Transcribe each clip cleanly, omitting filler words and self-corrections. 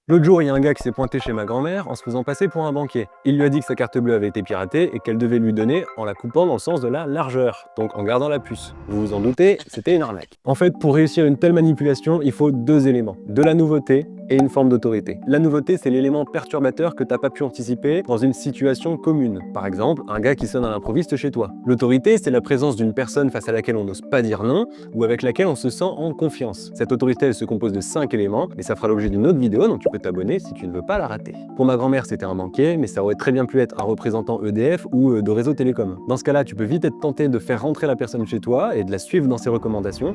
L'autre jour, il y a un gars qui s'est pointé chez ma grand-mère en se faisant passer pour un banquier. Il lui a dit que sa carte bleue avait été piratée et qu'elle devait lui donner en la coupant dans le sens de la largeur, donc en gardant la puce. Vous vous en doutez, c'était une arnaque. En fait, pour réussir une telle manipulation, il faut deux éléments, de la nouveauté et une forme d'autorité. La nouveauté, c'est l'élément perturbateur que t'as pas pu anticiper dans une situation commune. Par exemple, un gars qui sonne à l'improviste chez toi. L'autorité, c'est la présence d'une personne face à laquelle on n'ose pas dire non ou avec laquelle on se sent en confiance. Cette autorité, elle se compose de 5 éléments, et ça fera l'objet d'une autre vidéo, donc tu peux t'abonner si tu ne veux pas la rater. Pour ma grand-mère, c'était un banquier, mais ça aurait très bien pu être un représentant EDF ou de réseau télécom. Dans ce cas-là, tu peux vite être tenté de faire rentrer la personne chez toi et de la suivre dans ses recommandations,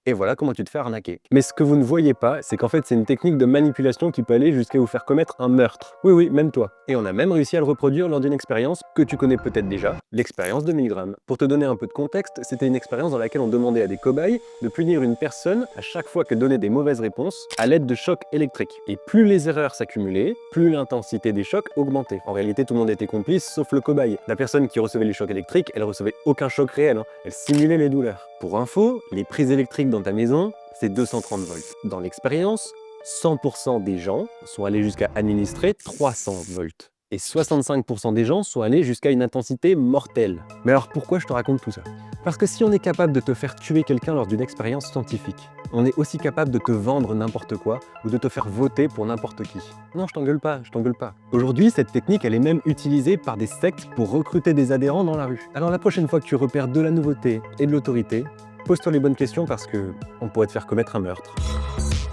et voilà comment tu te fais arnaquer. Mais ce que vous ne voyez pas, c'est qu'en fait, c'est une technique de manipulation qui peut aller jusqu'à vous faire commettre un meurtre. Oui, oui, même toi. Et on a même réussi à le reproduire lors d'une expérience que tu connais peut-être déjà, l'expérience de Milgram. Pour te donner un peu de contexte, c'était une expérience dans laquelle on demandait à des cobayes de punir une personne à chaque fois qu'elle donnait des mauvaises réponses à l'aide de chocs électriques. Et plus les erreurs s'accumulaient, plus l'intensité des chocs augmentait. En réalité, tout le monde était complice, sauf le cobaye. La personne qui recevait les chocs électriques, elle recevait aucun choc réel, hein. Elle simulait les douleurs. Pour info, les prises électriques dans ta maison, c'est 230 volts. Dans l'expérience, 100% des gens sont allés jusqu'à administrer 300 volts. Et 65% des gens sont allés jusqu'à une intensité mortelle. Mais alors pourquoi je te raconte tout ça? Parce que si on est capable de te faire tuer quelqu'un lors d'une expérience scientifique, on est aussi capable de te vendre n'importe quoi ou de te faire voter pour n'importe qui. Non, je t'engueule pas, je t'engueule pas. Aujourd'hui, cette technique, elle est même utilisée par des sectes pour recruter des adhérents dans la rue. Alors la prochaine fois que tu repères de la nouveauté et de l'autorité, pose-toi les bonnes questions parce que on pourrait te faire commettre un meurtre.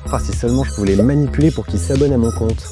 Ah, si seulement je pouvais les manipuler pour qu'ils s'abonnent à mon compte.